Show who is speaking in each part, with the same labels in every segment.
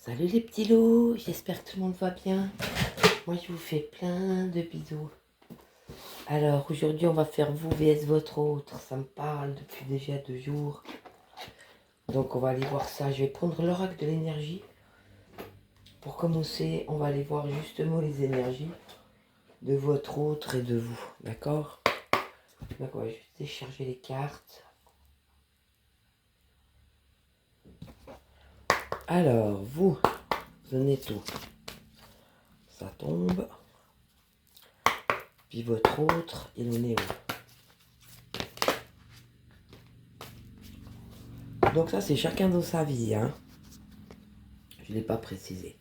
Speaker 1: Salut les petits loups, j'espère que tout le monde va bien. Moi je vous fais plein de bisous. Alors aujourd'hui on va faire vous vs votre autre. Ça me parle depuis déjà 2 jours. Donc on va aller voir ça. Je vais prendre l'oracle de l'énergie. Pour commencer, on va aller voir justement les énergies de votre autre et de vous. D'accord? Donc on va juste décharger les cartes. Alors vous en êtes où? Ça tombe. Puis votre autre, il en est où? Donc ça c'est chacun dans sa vie, hein. Je ne l'ai pas précisé.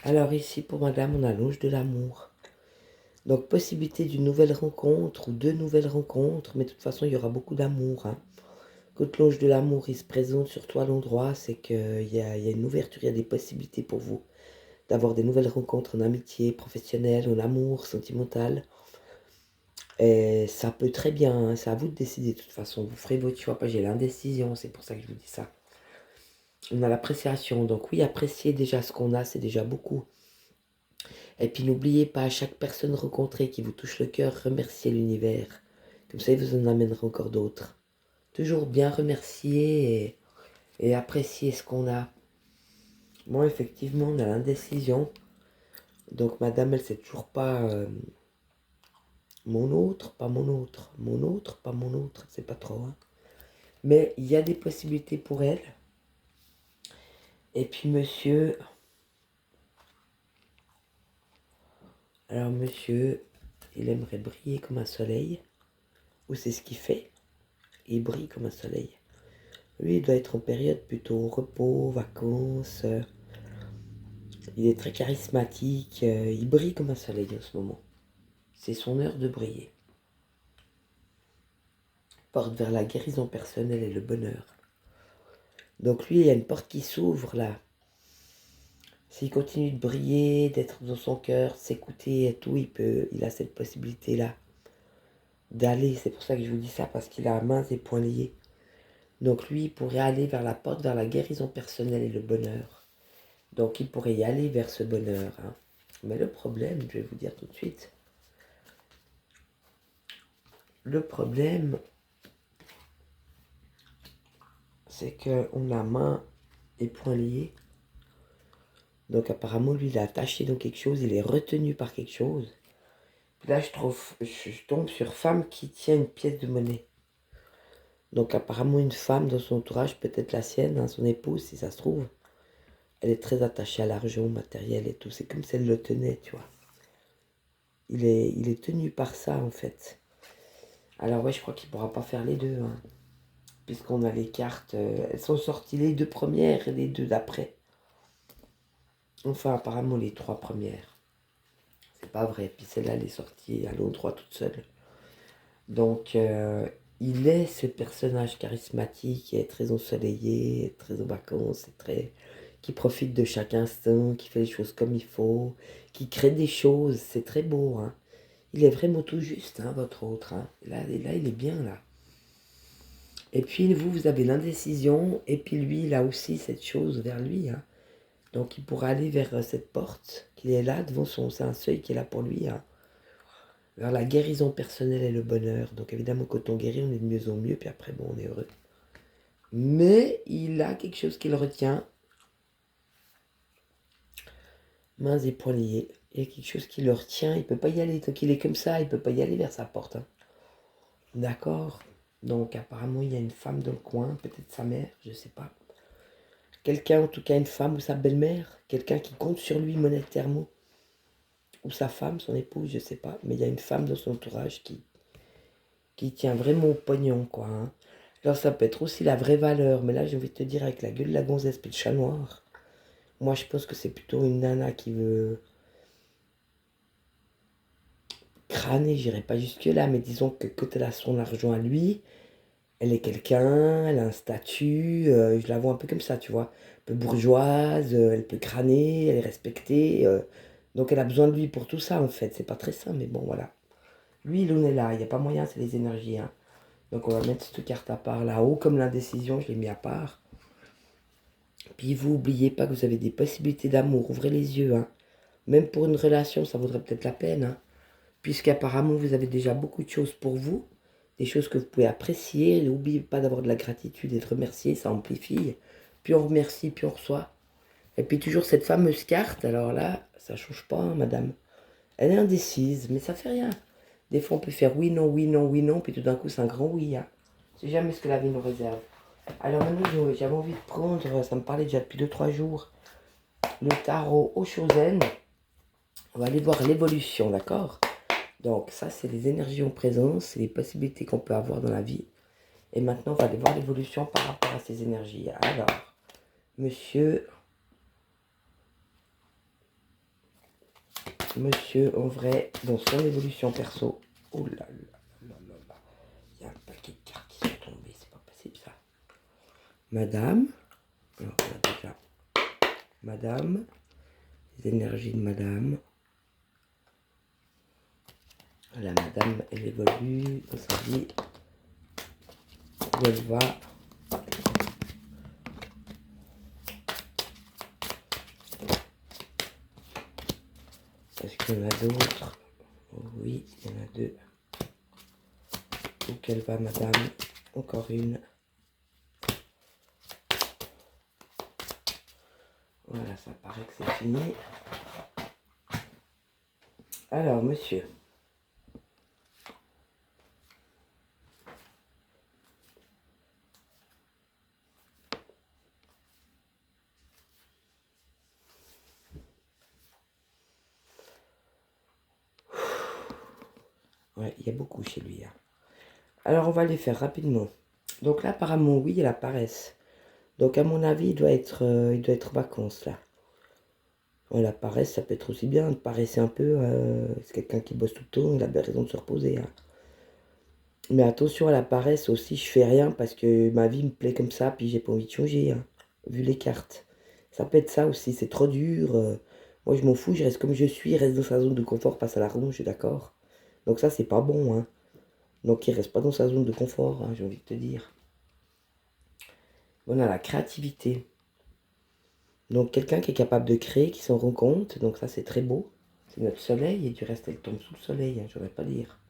Speaker 1: Alors ici pour madame, on a l'ange de l'amour. Donc possibilité d'une nouvelle rencontre ou de nouvelles rencontres, mais de toute façon il y aura beaucoup d'amour, hein. Quand l'ange de l'amour il se présente sur toi à l'endroit, c'est qu'il y a une ouverture, il y a des possibilités pour vous d'avoir des nouvelles rencontres en amitié, professionnelle, en amour, sentimental. Et ça peut très bien, hein, c'est à vous de décider de toute façon, vous ferez votre choix, pas j'ai l'indécision, c'est pour ça que je vous dis ça. On a l'appréciation, donc oui, apprécier déjà ce qu'on a, c'est déjà beaucoup. Et puis n'oubliez pas, à chaque personne rencontrée qui vous touche le cœur, remerciez l'univers. Comme ça, il vous en amènera encore d'autres. Toujours bien remercier et apprécier ce qu'on a. Moi, effectivement, on a l'indécision. Donc, madame, elle sait toujours pas mon autre, pas mon autre. Mon autre, pas mon autre. C'est pas trop, hein. Mais il y a des possibilités pour elle. Et puis, monsieur... Alors, monsieur, il aimerait briller comme un soleil. Ou c'est ce qu'il fait. Il brille comme un soleil. Lui, il doit être en période plutôt repos, vacances. Il est très charismatique. Il brille comme un soleil en ce moment. C'est son heure de briller. Porte vers la guérison personnelle et le bonheur. Donc lui, il y a une porte qui s'ouvre là. S'il continue de briller, d'être dans son cœur, s'écouter et tout, il a cette possibilité-là d'aller. C'est pour ça que je vous dis ça, parce qu'il a mains et poings liés. Donc lui, il pourrait aller vers la porte, vers la guérison personnelle et le bonheur. Donc il pourrait y aller vers ce bonheur, hein. Mais le problème, je vais vous dire tout de suite, le problème, c'est qu'on a main et poings liés. Donc apparemment, lui, il est attaché dans quelque chose, il est retenu par quelque chose. Puis là, je tombe sur femme qui tient une pièce de monnaie. Donc apparemment, une femme dans son entourage, peut-être la sienne, hein, son épouse, si ça se trouve, elle est très attachée à l'argent, au matériel et tout. C'est comme si elle le tenait, tu vois. Il est tenu par ça, en fait. Alors ouais, je crois qu'il ne pourra pas faire les deux, hein, puisqu'on a les cartes. Elles sont sorties les 2 premières et les 2 d'après. Enfin, apparemment, les 3 premières. C'est pas vrai. Puis celle-là, elle est sortie à l'endroit toute seule. Donc, il est ce personnage charismatique qui est très ensoleillé, très en vacances, qui profite de chaque instant, qui fait les choses comme il faut, qui crée des choses. C'est très beau, hein. Il est vraiment tout juste, hein, votre autre, hein. Là, il est bien, là. Et puis, vous avez l'indécision, et puis lui, il a aussi cette chose vers lui, hein. Donc, il pourra aller vers cette porte qui est là, devant c'est un seuil qui est là pour lui, hein, vers la guérison personnelle et le bonheur. Donc, évidemment, quand on guérit, on est de mieux en mieux, puis après, bon, on est heureux. Mais il a quelque chose qui le retient. Mains et poings liés. Il y a quelque chose qui le retient, il ne peut pas y aller. Donc, il est comme ça, il ne peut pas y aller vers sa porte, hein. D'accord? Donc, apparemment, il y a une femme dans le coin, peut-être sa mère, je ne sais pas. Quelqu'un, en tout cas une femme ou sa belle-mère, quelqu'un qui compte sur lui monétairement, ou sa femme, son épouse, je ne sais pas, mais il y a une femme dans son entourage qui tient vraiment au pognon, quoi, hein. Alors ça peut être aussi la vraie valeur, mais là j'ai envie de te dire avec la gueule de la gonzesse et le chat noir, moi je pense que c'est plutôt une nana qui veut crâner, j'irai pas jusque là, mais disons que quand elle a son argent à lui, elle est quelqu'un, elle a un statut, je la vois un peu comme ça, tu vois. Un peu bourgeoise, elle peut crâner, elle est respectée. Donc elle a besoin de lui pour tout ça, en fait. C'est pas très sain, mais bon, voilà. Lui, il en est là, il n'y a pas moyen, c'est les énergies, hein. Donc on va mettre cette carte à part là-haut, comme l'indécision, je l'ai mis à part. Puis vous n'oubliez pas que vous avez des possibilités d'amour. Ouvrez les yeux. Hein. Même pour une relation, ça vaudrait peut-être la peine. Hein. Puisqu'apparemment, vous avez déjà beaucoup de choses pour vous. Des choses que vous pouvez apprécier. N'oubliez pas d'avoir de la gratitude et de remercier. Ça amplifie. Puis on remercie, puis on reçoit. Et puis toujours cette fameuse carte. Alors là, ça ne change pas, hein, madame. Elle est indécise, mais ça fait rien. Des fois, on peut faire oui, non, oui, non, oui, non. Puis tout d'un coup, c'est un grand oui. Hein. C'est jamais ce que la vie nous réserve. Alors maintenant, j'avais envie de prendre, ça me parlait déjà depuis 2-3 jours, le tarot Oshozen. On va aller voir l'évolution, d'accord? Donc ça, c'est les énergies en présence, c'est les possibilités qu'on peut avoir dans la vie. Et maintenant, on va aller voir l'évolution par rapport à ces énergies. Alors, monsieur en vrai, dans son évolution perso, oh là là là là là, il y a un paquet de cartes qui sont tombées, c'est pas possible ça. Madame, alors on a déjà madame, les énergies de madame. La madame, elle évolue dans sa vie. Où elle va. Est-ce qu'il y en a d'autres? Oui, il y en a deux. Où qu'elle va, madame? Encore une. Voilà, ça paraît que c'est fini. Alors, monsieur. Ouais, il y a beaucoup chez lui. Hein. Alors, on va les faire rapidement. Donc là, apparemment, oui, il y a la paresse. Donc, à mon avis, il doit être vacances, là. Ouais, la paresse, ça peut être aussi bien de paresser un peu. C'est quelqu'un qui bosse tout le temps, il a bien raison de se reposer. Hein. Mais attention à la paresse aussi, je fais rien parce que ma vie me plaît comme ça, puis j'ai pas envie de changer, hein, vu les cartes. Ça peut être ça aussi, c'est trop dur. Moi je m'en fous, je reste comme je suis, reste dans sa zone de confort, passe à la ronde, je suis d'accord. Donc ça c'est pas bon, hein. Donc il reste pas dans sa zone de confort, hein, j'ai envie de te dire. On a la créativité. Donc quelqu'un qui est capable de créer, qui s'en rend compte, donc ça c'est très beau. C'est notre soleil et du reste elle tombe sous le soleil, hein, j'aurais pas dire.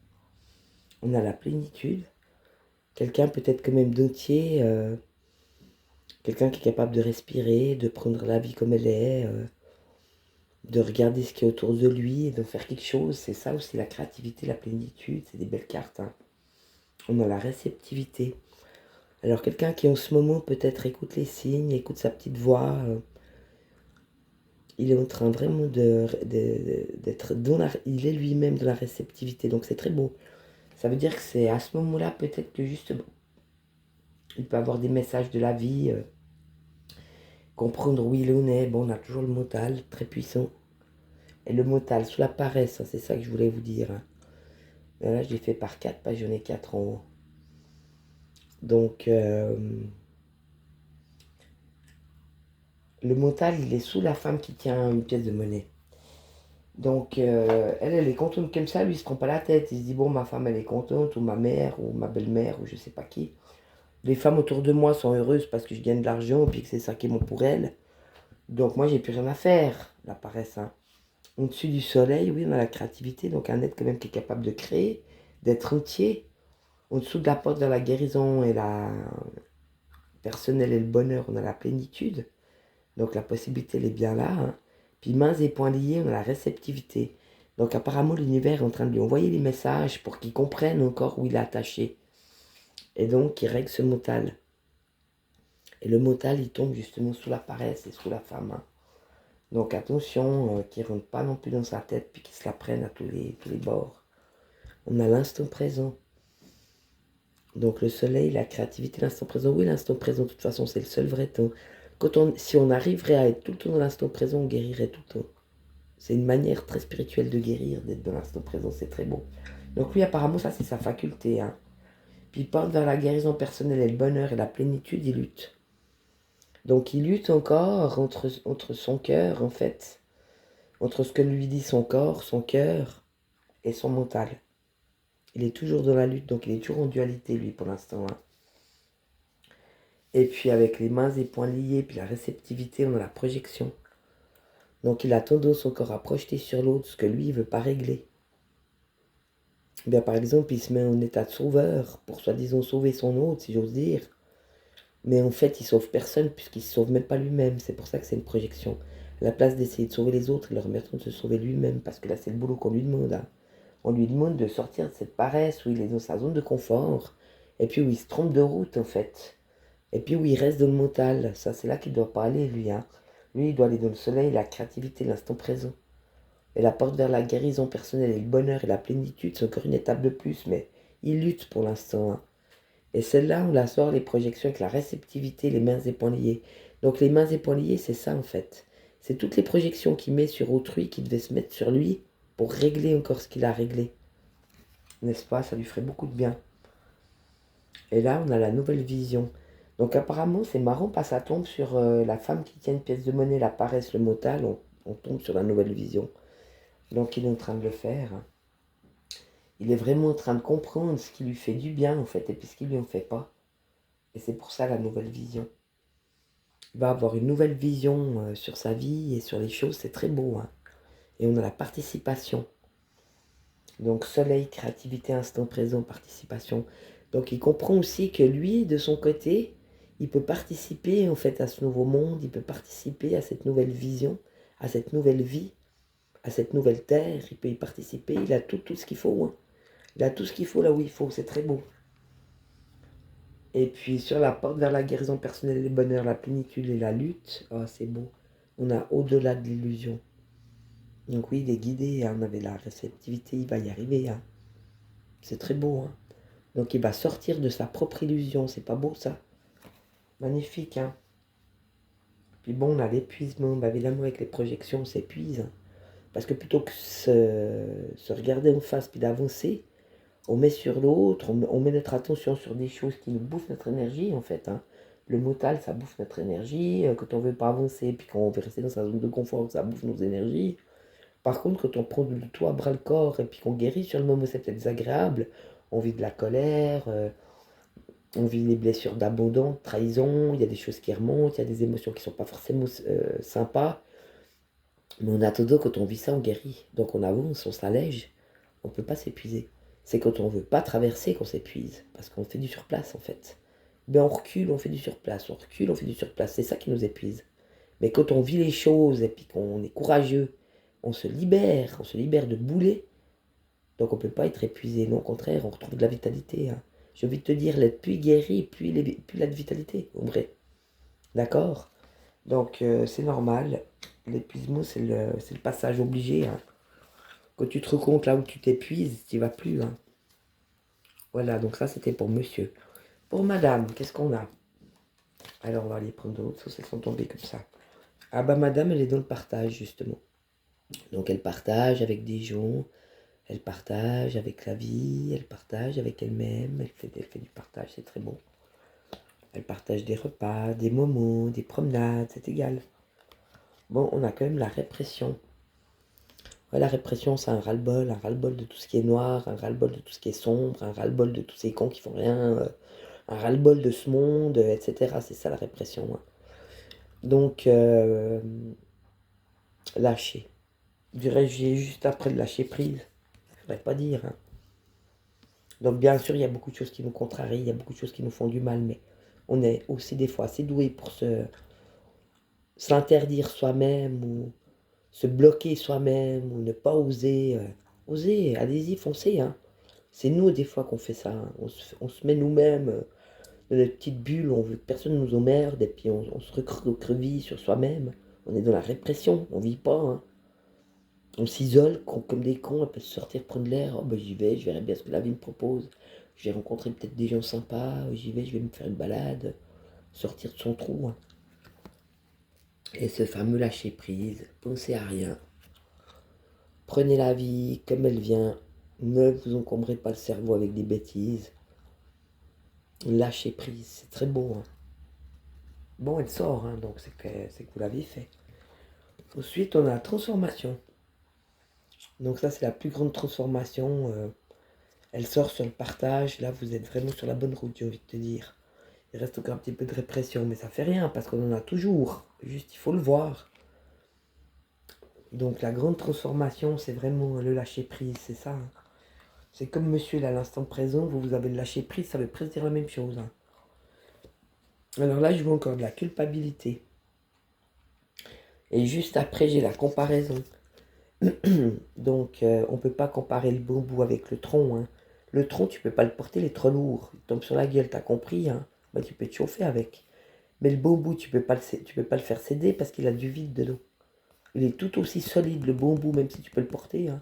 Speaker 1: On a la plénitude. Quelqu'un peut-être quand même d'entier. Quelqu'un qui est capable de respirer, de prendre la vie comme elle est, de regarder ce qui est autour de lui et de faire quelque chose. C'est ça aussi la créativité, la plénitude, c'est des belles cartes. Hein. On a la réceptivité. Alors quelqu'un qui en ce moment peut-être écoute les signes, écoute sa petite voix, il est en train vraiment d'être dans la... Il est lui-même dans la réceptivité, donc c'est très beau. Ça veut dire que c'est à ce moment-là peut-être que justement, il peut avoir des messages de la vie, comprendre où il en est. Bon, on a toujours le mental, très puissant. Et le mental sous la paresse, hein, c'est ça que je voulais vous dire. Hein. Là, je l'ai fait par 4 pages, j'en ai 4 en haut. Donc, le mental, il est sous la femme qui tient une pièce de monnaie. Donc, elle est contente comme ça, lui, il se trompe pas la tête. Il se dit, bon, ma femme, elle est contente, ou ma mère, ou ma belle-mère, ou je sais pas qui. Les femmes autour de moi sont heureuses parce que je gagne de l'argent, et puis que c'est ça qui est bon pour elles. Donc, moi, j'ai plus rien à faire, la paresse. Hein. Au-dessus du soleil, oui, on a la créativité, donc un être quand même qui est capable de créer, d'être entier. En dessous de la porte vers la guérison et la personnelle et le bonheur, on a la plénitude. Donc la possibilité, elle est bien là. Hein. Puis mains et poings liés, on a la réceptivité. Donc apparemment, l'univers est en train de lui envoyer les messages pour qu'il comprenne encore où il est attaché. Et donc, il règle ce mental. Et le mental, il tombe justement sous la paresse et sous la femme. Hein. Donc attention, qu'il ne rentre pas non plus dans sa tête, puis qu'il se la prenne à tous les bords. On a l'instant présent. Donc le soleil, la créativité, l'instant présent. Oui, l'instant présent, de toute façon, c'est le seul vrai temps. Si on arriverait à être tout le temps dans l'instant présent, on guérirait tout le temps. C'est une manière très spirituelle de guérir, d'être dans l'instant présent, c'est très beau. Donc lui, apparemment, ça, c'est sa faculté. Hein. Puis il porte vers la guérison personnelle et le bonheur et la plénitude, il lutte. Donc il lutte encore entre son cœur, en fait, entre ce que lui dit son corps, son cœur et son mental. Il est toujours dans la lutte, donc il est toujours en dualité, lui, pour l'instant. Hein. Et puis avec les mains et poings liés, puis la réceptivité, on a la projection. Donc il a tendance encore à projeter sur l'autre ce que lui, il veut pas régler. Bien, par exemple, il se met en état de sauveur pour soi-disant sauver son autre, si j'ose dire. Mais en fait, il sauve personne puisqu'il se sauve même pas lui-même. C'est pour ça que c'est une projection. À la place d'essayer de sauver les autres, il leur permet de se sauver lui-même parce que là, c'est le boulot qu'on lui demande, hein. On lui demande de sortir de cette paresse où il est dans sa zone de confort et puis où il se trompe de route en fait. Et puis où il reste dans le mental. Ça, c'est là qu'il doit pas aller, lui, hein. Lui, il doit aller dans le soleil, la créativité, l'instant présent. Et la porte vers la guérison personnelle et le bonheur et la plénitude, c'est encore une étape de plus, mais il lutte pour l'instant, hein. Et celle-là, on la sort les projections avec la réceptivité, les mains et poings liés. Donc les mains et poings liés, c'est ça en fait. C'est toutes les projections qu'il met sur autrui qui devaient se mettre sur lui pour régler encore ce qu'il a réglé. N'est-ce pas? Ça lui ferait beaucoup de bien. Et là, on a la nouvelle vision. Donc apparemment, c'est marrant parce que ça tombe sur la femme qui tient une pièce de monnaie, la paresse, le mental. On tombe sur la nouvelle vision. Donc il est en train de le faire. Il est vraiment en train de comprendre ce qui lui fait du bien en fait et puis ce qui lui en fait pas. Et c'est pour ça la nouvelle vision. Il va avoir une nouvelle vision sur sa vie et sur les choses, c'est très beau, hein. Et on a la participation. Donc soleil, créativité, instant présent, participation. Donc il comprend aussi que lui, de son côté, il peut participer en fait à ce nouveau monde, il peut participer à cette nouvelle vision, à cette nouvelle vie, à cette nouvelle terre, il peut y participer, il a tout ce qu'il faut, hein. Il a tout ce qu'il faut là où il faut, c'est très beau. Et puis sur la porte vers la guérison personnelle, le bonheur, la plénitude et la lutte, oh, c'est beau. On a au-delà de l'illusion. Donc oui, il est guidé, hein, on avait la réceptivité, il va y arriver, hein. C'est très beau, hein. Donc il va sortir de sa propre illusion, c'est pas beau ça? Magnifique, hein. Puis bon, on a l'épuisement, bah, évidemment avec les projections, on s'épuise, hein. Parce que plutôt que se regarder en face puis d'avancer, on met sur l'autre, on met notre attention sur des choses qui nous bouffent notre énergie en fait, hein. Le mental, ça bouffe notre énergie. Quand on veut pas avancer, puis quand on veut rester dans sa zone de confort, ça bouffe nos énergies. Par contre, quand on prend le tout à bras le corps et puis qu'on guérit sur le moment, c'est peut-être désagréable. On vit de la colère, on vit les blessures d'abandon, de trahison, il y a des choses qui remontent, il y a des émotions qui sont pas forcément sympas. Mais en attendant, quand on vit ça, on guérit. Donc on avance, on s'allège, on ne peut pas s'épuiser. C'est quand on ne veut pas traverser qu'on s'épuise, parce qu'on fait du surplace en fait. Ben on recule, on fait du surplace, on recule, on fait du surplace, c'est ça qui nous épuise. Mais quand on vit les choses et puis qu'on est courageux, on se libère de bouler, donc on ne peut pas être épuisé. Non, au contraire, on retrouve de la vitalité, hein. J'ai envie de te dire, l'être plus guéri, plus il a de vitalité, en vrai. D'accord? Donc c'est normal. L'épuisement, c'est le passage obligé, hein. Quand tu te rends compte là où tu t'épuises, tu n'y vas plus, hein. Voilà, donc ça c'était pour monsieur. Pour madame, qu'est-ce qu'on a? Alors on va aller prendre de l'autre sauce, elles sont tombées comme ça. Ah bah madame, elle est dans le partage justement. Donc elle partage avec des gens, elle partage avec la vie, elle partage avec elle-même, elle fait du partage, c'est très bon. Elle partage des repas, des moments, des promenades, c'est égal. Bon, on a quand même la répression. Ouais, la répression, c'est un ras-le-bol de tout ce qui est noir, un ras-le-bol de tout ce qui est sombre, un ras-le-bol de tous ces cons qui font rien, un ras-le-bol de ce monde, etc. C'est ça la répression, hein. Donc, lâcher. Dirais-je juste après de lâcher prise. Je ne voudrais pas dire, hein. Donc, bien sûr, il y a beaucoup de choses qui nous contrarient, il y a beaucoup de choses qui nous font du mal, mais on est aussi des fois assez doué pour s'interdire soi-même ou se bloquer soi-même ou ne pas oser. Oser, allez-y, foncez, hein. C'est nous, des fois, qu'on fait ça, hein. On se met nous-mêmes dans notre petite bulle, on veut que personne nous emmerde, et puis on se recreville sur soi-même. On est dans la répression, on vit pas, hein. On s'isole comme des cons, on peut sortir prendre l'air. Oh, bah, j'y vais, je verrai bien ce que la vie me propose. Je vais rencontrer peut-être des gens sympas, j'y vais, je vais me faire une balade, sortir de son trou, hein. Et ce fameux lâcher prise, pensez à rien. Prenez la vie comme elle vient, ne vous encombrez pas le cerveau avec des bêtises. Lâcher prise, c'est très beau, hein. Bon, elle sort, hein, donc c'est que vous l'avez fait. Ensuite, on a la transformation. Donc ça, c'est la plus grande transformation. Elle sort sur le partage. Là, vous êtes vraiment sur la bonne route, j'ai envie de te dire. Il reste encore un petit peu de répression, mais ça fait rien parce qu'on en a toujours. Juste, il faut le voir. Donc la grande transformation, c'est vraiment le lâcher prise, c'est ça. Hein. C'est comme monsieur là, à l'instant présent, vous avez le lâcher prise, ça veut presque dire la même chose. Hein. Alors là, je vois encore de la culpabilité. Et juste après, j'ai la comparaison. Donc, on ne peut pas comparer le bambou avec le tronc. Hein. Le tronc, tu peux pas le porter, il est trop lourd. Il tombe sur la gueule, t'as compris. Hein. Bah, tu peux te chauffer avec. Mais le bambou, tu peux pas le faire céder parce qu'il a du vide dedans. Il est tout aussi solide, le bambou, même si tu peux le porter, hein,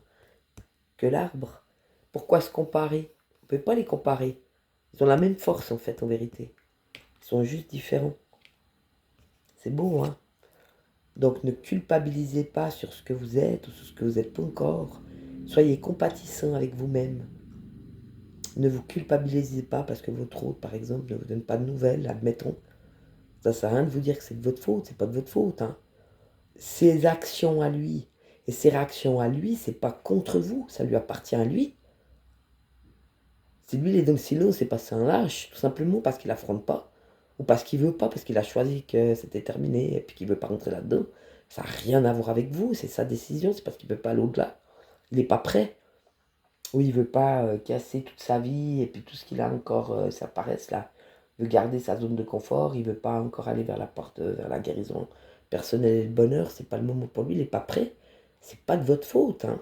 Speaker 1: que l'arbre. Pourquoi se comparer? On ne peut pas les comparer. Ils ont la même force, en fait, en vérité. Ils sont juste différents. C'est beau, hein? Donc ne culpabilisez pas sur ce que vous êtes ou sur ce que vous n'êtes pas encore. Soyez compatissant avec vous-même. Ne vous culpabilisez pas parce que votre hôte, par exemple, ne vous donne pas de nouvelles, admettons. Ça sert à rien de vous dire que c'est de votre faute, c'est pas de votre faute. Hein. Ses actions à lui et ses réactions à lui, c'est pas contre vous, ça lui appartient à lui. Si lui, il est dans le silence, c'est parce que c'est un lâche, tout simplement parce qu'il affronte pas, ou parce qu'il veut pas, parce qu'il a choisi que c'était terminé, et puis qu'il veut pas rentrer là-dedans. Ça n'a rien à voir avec vous, c'est sa décision, c'est parce qu'il veut pas aller au-delà. Il n'est pas prêt, ou il veut pas casser toute sa vie, et puis tout ce qu'il a encore, ça paraisse là. Il veut garder sa zone de confort, il veut pas encore aller vers la porte, vers la guérison personnelle et le bonheur, c'est pas le moment pour lui, il n'est pas prêt. C'est pas de votre faute, hein.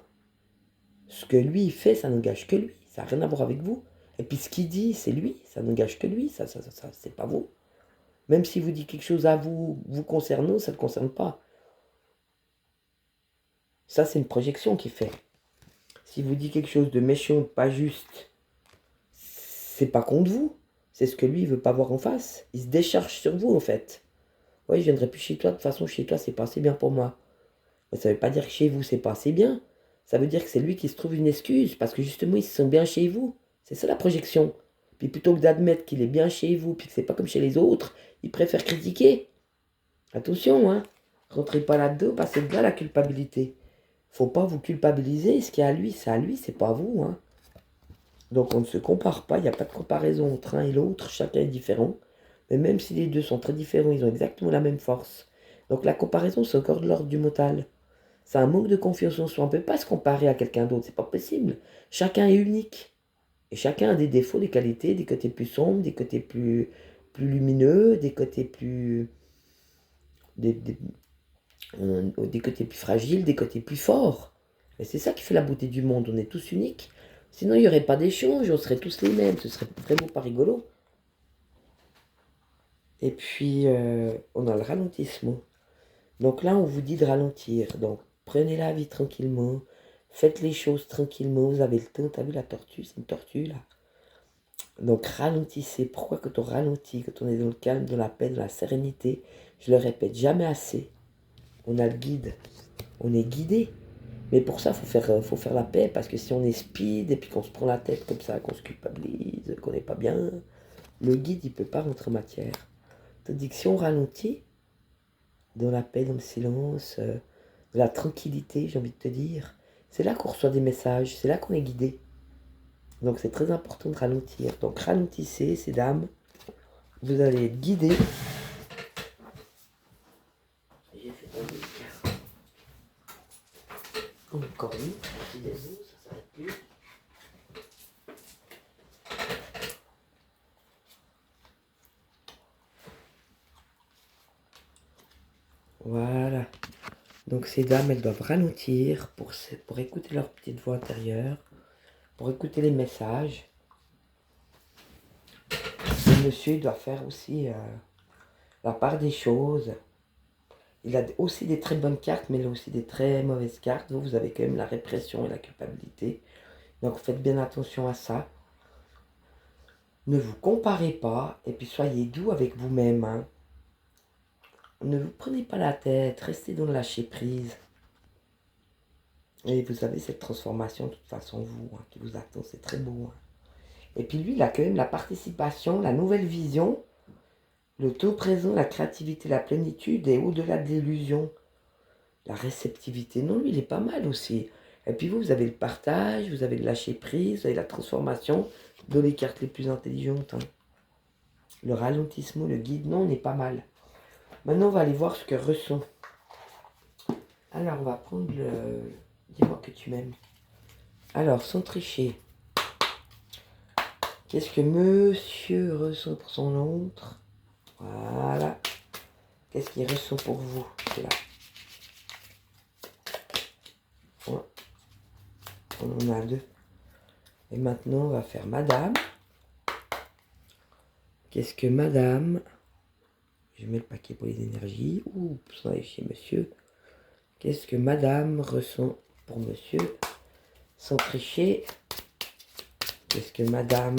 Speaker 1: Ce que lui il fait, ça n'engage que lui, ça n'a rien à voir avec vous. Et puis ce qu'il dit, c'est lui, ça n'engage que lui, ça c'est pas vous. Même si vous dit quelque chose à vous, vous concernant, ça ne le concerne pas. Ça, c'est une projection qu'il fait. Si vous dit quelque chose de méchant, pas juste, c'est pas contre vous. C'est ce que lui, il veut pas voir en face. Il se décharge sur vous, en fait. Oui, je viendrai plus chez toi, de toute façon, chez toi, c'est pas assez bien pour moi. Mais ça veut pas dire que chez vous, c'est pas assez bien. Ça veut dire que c'est lui qui se trouve une excuse, parce que justement, il se sent bien chez vous. C'est ça la projection. Puis plutôt que d'admettre qu'il est bien chez vous, puis que c'est pas comme chez les autres, il préfère critiquer. Attention, hein. Rentrez pas là-dedans, parce que c'est de là la culpabilité. Faut pas vous culpabiliser, ce qui est à lui, c'est pas à vous, hein. Donc on ne se compare pas, il n'y a pas de comparaison entre un et l'autre, chacun est différent. Mais même si les deux sont très différents, ils ont exactement la même force. Donc la comparaison, c'est encore de l'ordre du mental. C'est un manque de confiance en soi. On ne peut pas se comparer à quelqu'un d'autre, c'est pas possible. Chacun est unique. Et chacun a des défauts, des qualités, des côtés plus sombres, des côtés plus lumineux, des côtés plus. Des côtés plus fragiles, des côtés plus forts. Et c'est ça qui fait la beauté du monde. On est tous uniques. Sinon, il n'y aurait pas d'échange, on serait tous les mêmes. Ce serait vraiment pas rigolo. Et puis, on a le ralentissement. Donc là, on vous dit de ralentir. Donc, prenez la vie tranquillement. Faites les choses tranquillement. Vous avez le temps. T'as vu la tortue? C'est une tortue, là. Donc, ralentissez. Pourquoi quand on ralentit, quand on est dans le calme, dans la paix, dans la sérénité, je le répète jamais assez, on a le guide. On est guidé. Mais pour ça, faut faire la paix. Parce que si on est speed et puis qu'on se prend la tête comme ça, qu'on se culpabilise, qu'on n'est pas bien, le guide, il ne peut pas rentrer en matière. Tandis que si on ralentit, dans la paix, dans le silence, de la tranquillité, j'ai envie de te dire, c'est là qu'on reçoit des messages, c'est là qu'on est guidé. Donc c'est très important de ralentir. Donc ralentissez, ces dames, vous allez être guidés. J'ai fait tomber. Encore une, des os, ça s'arrête plus. Voilà. Donc ces dames, elles doivent ralentir pour écouter leur petite voix intérieure, pour écouter les messages. Le monsieur, il doit faire aussi la part des choses. Il a aussi des très bonnes cartes, mais il a aussi des très mauvaises cartes. Vous avez quand même la répression et la culpabilité. Donc faites bien attention à ça. Ne vous comparez pas et puis soyez doux avec vous-même. Hein. Ne vous prenez pas la tête, restez dans le lâcher prise. Et vous avez cette transformation de toute façon, vous, hein, qui vous attend, c'est très beau. Hein. Et puis lui, il a quand même la participation, la nouvelle vision, le temps présent, la créativité, la plénitude et au-delà de l'illusion, la réceptivité. Non, lui, il est pas mal aussi. Et puis vous, vous avez le partage, vous avez le lâcher prise, vous avez la transformation dans les cartes les plus intelligentes. Hein. Le ralentissement, le guide, non, on est pas mal. Maintenant, on va aller voir ce que ressent. Alors, on va prendre le... Dis-moi que tu m'aimes. Alors, sans tricher. Qu'est-ce que monsieur ressent pour son autre? Voilà. Qu'est-ce qu'il ressent pour vous? C'est là. Ouais. On en a deux. Et maintenant, on va faire madame. Qu'est-ce que madame... Je mets le paquet pour les énergies. Oups, on est chez monsieur. Qu'est-ce que madame ressent pour monsieur? Sans tricher. Qu'est-ce que madame...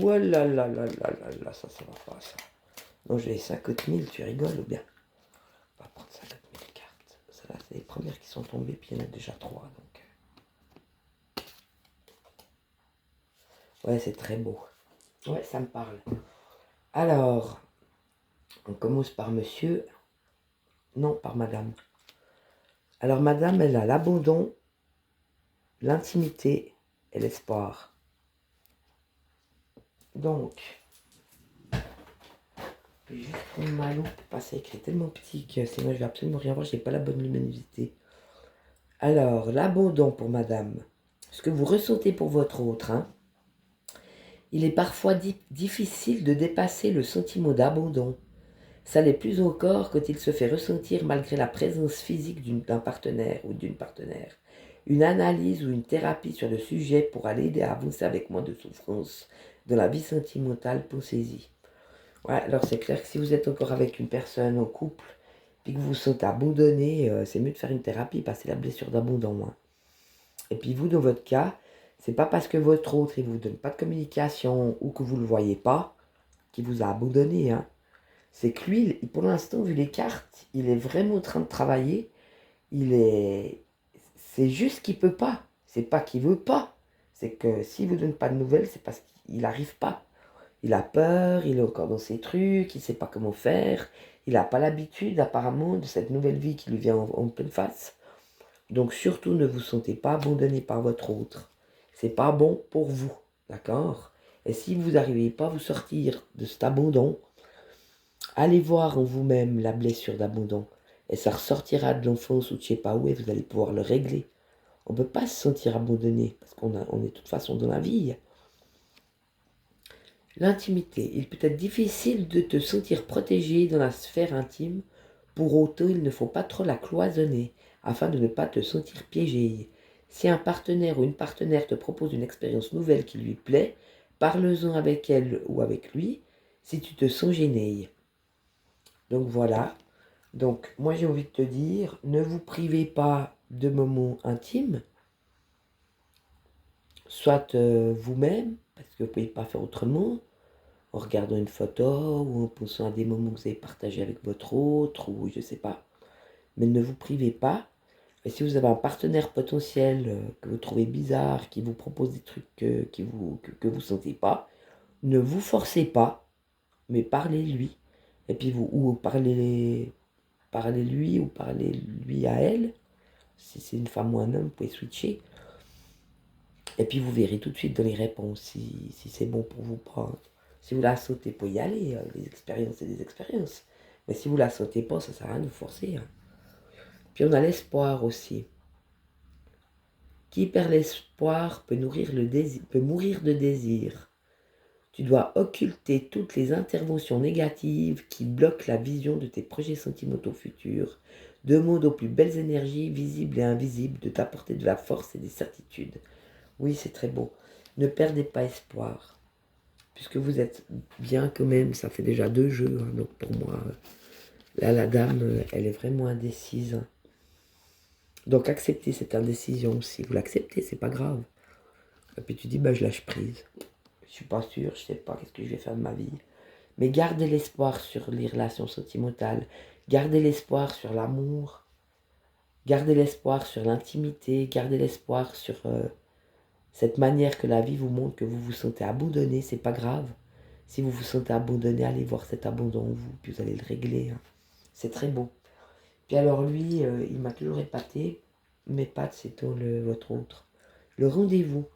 Speaker 1: Oh là là là là là là, ça va pas ça. Non, j'ai 50 000, tu rigoles ou bien? On va prendre 50 000 cartes. Celles-là, c'est les premières qui sont tombées, puis il y en a déjà 3. Donc... Ouais, c'est très beau. Ouais, ça me parle. Alors, on commence par monsieur. Non, par madame. Alors, madame, elle a l'abandon, l'intimité et l'espoir. Donc, je vais juste prendre ma loupe parce que c'est tellement petit que sinon je vais absolument rien voir, j'ai pas la bonne luminosité. Alors, l'abandon pour madame. Ce que vous ressentez pour votre autre, hein. Il est parfois difficile de dépasser le sentiment d'abandon. Ça l'est plus encore quand il se fait ressentir malgré la présence physique d'un partenaire ou d'une partenaire. Une analyse ou une thérapie sur le sujet pourra l'aider à avancer avec moins de souffrance dans la vie sentimentale, pensez-y. Ouais, alors c'est clair que si vous êtes encore avec une personne en couple, puis que vous vous sentez abandonné, c'est mieux de faire une thérapie, parce que c'est la blessure d'abandon. Hein. Et puis vous, dans votre cas, c'est pas parce que votre autre, il vous donne pas de communication ou que vous le voyez pas, qu'il vous a abandonné. Hein. C'est que lui, pour l'instant, vu les cartes, il est vraiment en train de travailler. C'est juste qu'il peut pas. C'est pas qu'il veut pas. C'est que s'il vous donne pas de nouvelles, c'est parce qu'il n'arrive pas. Il a peur, il est encore dans ses trucs, il sait pas comment faire. Il n'a pas l'habitude, apparemment, de cette nouvelle vie qui lui vient en pleine face. Donc surtout, ne vous sentez pas abandonné par votre autre. C'est pas bon pour vous, d'accord? Et si vous n'arrivez pas à vous sortir de cet abandon, allez voir en vous-même la blessure d'abandon. Et ça ressortira de l'enfance ou de je sais pas où et vous allez pouvoir le régler. On ne peut pas se sentir abandonné parce qu'on est de toute façon dans la vie. L'intimité. Il peut être difficile de te sentir protégé dans la sphère intime. Pour autant, il ne faut pas trop la cloisonner afin de ne pas te sentir piégé. Si un partenaire ou une partenaire te propose une expérience nouvelle qui lui plaît, parle-en avec elle ou avec lui si tu te sens gêné. Donc voilà. Donc moi j'ai envie de te dire, ne vous privez pas de moments intimes, soit vous-même, parce que vous ne pouvez pas faire autrement, en regardant une photo ou en pensant à des moments que vous avez partagés avec votre autre, ou je ne sais pas. Mais ne vous privez pas. Et si vous avez un partenaire potentiel que vous trouvez bizarre, qui vous propose des trucs que vous sentez pas, ne vous forcez pas, mais parlez-lui. Et puis ou parlez-lui ou parlez-lui à elle. Si c'est une femme ou un homme, vous pouvez switcher. Et puis vous verrez tout de suite dans les réponses si c'est bon pour vous ou pas. Si vous la sautez, vous pouvez y aller. Les expériences, c'est des expériences. Mais si vous la sautez pas, ça sert à rien de vous forcer. Hein. Puis on a l'espoir aussi. Qui perd l'espoir peut mourir de désir. Tu dois occulter toutes les interventions négatives qui bloquent la vision de tes projets sentimentaux futurs. Demande aux plus belles énergies, visibles et invisibles, de t'apporter de la force et des certitudes. Oui, c'est très beau. Ne perdez pas espoir. Puisque vous êtes bien quand même, ça fait déjà 2 jeux. Hein, donc pour moi, là, la dame, elle est vraiment indécise. Donc acceptez cette indécision. Si vous l'acceptez, c'est pas grave. Et puis tu dis, bah, je lâche prise. Je suis pas sûr, je sais pas qu'est-ce que je vais faire de ma vie. Mais gardez l'espoir sur les relations sentimentales. Gardez l'espoir sur l'amour. Gardez l'espoir sur l'intimité. Gardez l'espoir sur cette manière que la vie vous montre que vous vous sentez abandonné. C'est pas grave. Si vous vous sentez abandonné, allez voir cet abandon en vous. Puis vous allez le régler. Hein. C'est très beau. Puis alors lui, il m'a toujours épaté. Mes pattes, c'est votre autre. Le rendez-vous.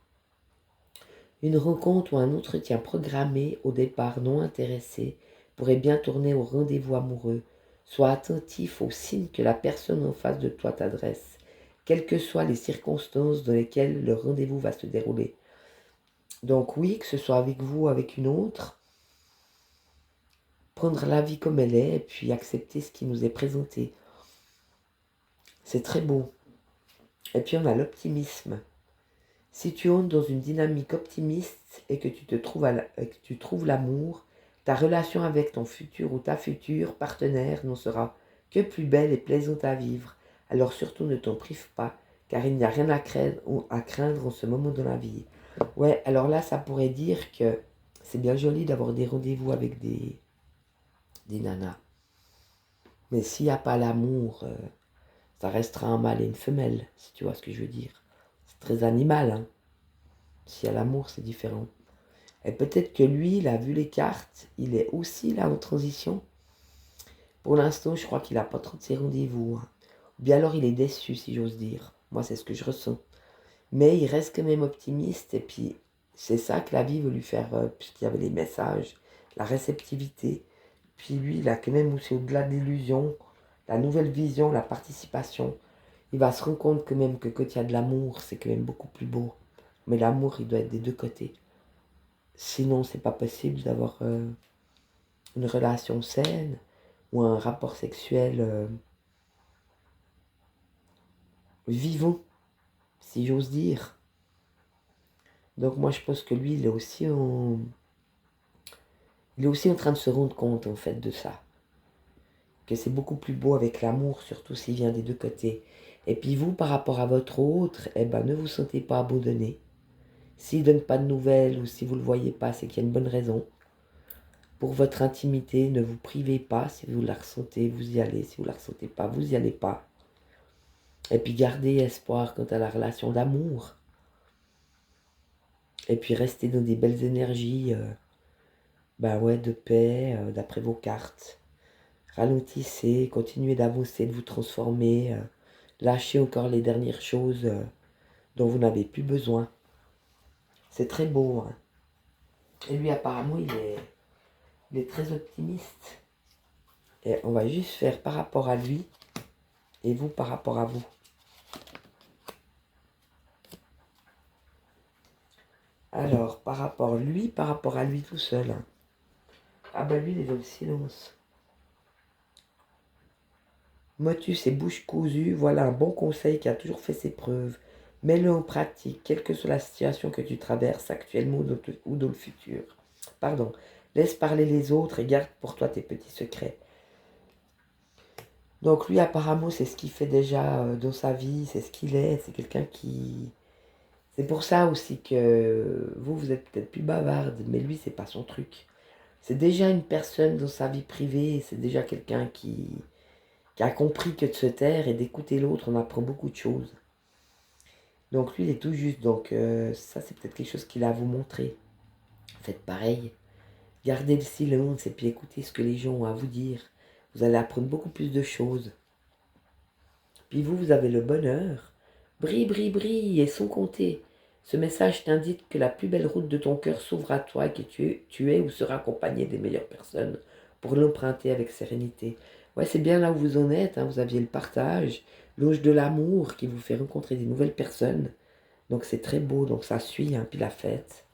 Speaker 1: Une rencontre ou un entretien programmé au départ non intéressé pourrait bien tourner au rendez-vous amoureux. Sois attentif aux signes que la personne en face de toi t'adresse, quelles que soient les circonstances dans lesquelles le rendez-vous va se dérouler. Donc oui, que ce soit avec vous ou avec une autre, prendre la vie comme elle est et puis accepter ce qui nous est présenté. C'est très beau. Et puis on a l'optimisme. Si tu entres dans une dynamique optimiste et que tu trouves l'amour, ta relation avec ton futur ou ta future partenaire n'en sera que plus belle et plaisante à vivre. Alors surtout ne t'en prive pas, car il n'y a rien à craindre en ce moment de la vie. Ouais, alors là, ça pourrait dire que c'est bien joli d'avoir des rendez-vous avec des nanas. Mais s'il n'y a pas l'amour, ça restera un mâle et une femelle, si tu vois ce que je veux dire. C'est très animal, hein. S'il y a l'amour, c'est différent. Et peut-être que lui, il a vu les cartes, il est aussi là en transition. Pour l'instant, je crois qu'il n'a pas trop de ses rendez-vous, hein. Ou bien alors il est déçu, si j'ose dire. Moi, c'est ce que je ressens. Mais il reste quand même optimiste. Et puis, c'est ça que la vie veut lui faire, puisqu'il y avait les messages, la réceptivité. Puis lui, il a quand même aussi au-delà de l'illusion, la nouvelle vision, la participation. Il va se rendre compte quand même que quand il y a de l'amour, c'est quand même beaucoup plus beau. Mais l'amour, il doit être des deux côtés. Sinon, c'est pas possible d'avoir une relation saine ou un rapport sexuel vivant, si j'ose dire. Donc moi, je pense que lui, il est aussi en train de se rendre compte, en fait, de ça. Que c'est beaucoup plus beau avec l'amour, surtout s'il vient des deux côtés. Et puis vous, par rapport à votre autre, eh ben, ne vous sentez pas abandonné. S'il ne donne pas de nouvelles ou si vous ne le voyez pas, c'est qu'il y a une bonne raison. Pour votre intimité, ne vous privez pas. Si vous la ressentez, vous y allez. Si vous ne la ressentez pas, vous n'y allez pas. Et puis gardez espoir quant à la relation d'amour. Et puis restez dans des belles énergies, de paix, d'après vos cartes. Ralentissez, continuez d'avancer, de vous transformer. Lâchez encore les dernières choses dont vous n'avez plus besoin. C'est très beau, hein. Et lui, apparemment, il est très optimiste. Et on va juste faire par rapport à lui et vous par rapport à vous. Alors, par rapport à lui tout seul. Hein. Ah ben lui, il est dans le silence. Motus et bouche cousue, voilà un bon conseil qui a toujours fait ses preuves. Mets-le en pratique, quelle que soit la situation que tu traverses actuellement ou dans le futur. Pardon. Laisse parler les autres et garde pour toi tes petits secrets. Donc lui, apparemment, c'est ce qu'il fait déjà dans sa vie, c'est ce qu'il est, c'est quelqu'un qui... C'est pour ça aussi que vous êtes peut-être plus bavarde, mais lui, c'est pas son truc. C'est déjà une personne dans sa vie privée, c'est déjà quelqu'un qui a compris que de se taire et d'écouter l'autre, on apprend beaucoup de choses. Donc lui, il est tout juste, donc ça, c'est peut-être quelque chose qu'il a à vous montrer. Faites pareil, gardez le silence et puis écoutez ce que les gens ont à vous dire. Vous allez apprendre beaucoup plus de choses. Puis vous avez le bonheur. Brille, brille, brille, et sans compter. Ce message t'indique que la plus belle route de ton cœur s'ouvre à toi et que tu es ou seras accompagné des meilleures personnes pour l'emprunter avec sérénité. Ouais, c'est bien là où vous en êtes, hein. Vous aviez le partage, l'auge de l'amour qui vous fait rencontrer des nouvelles personnes. Donc c'est très beau, donc ça suit, hein, puis la fête.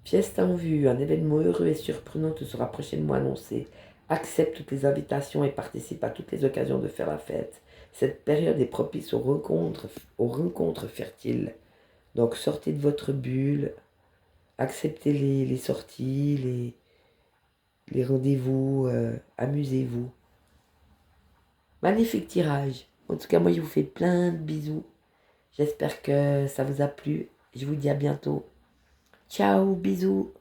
Speaker 1: Fiesta en vue, un événement heureux et surprenant te sera prochainement annoncé. Accepte toutes les invitations et participe à toutes les occasions de faire la fête. Cette période est propice aux rencontres fertiles. Donc sortez de votre bulle, acceptez les sorties, les rendez-vous, amusez-vous. Magnifique tirage. En tout cas, moi je vous fais plein de bisous. J'espère que ça vous a plu. Je vous dis à bientôt. Ciao, bisous.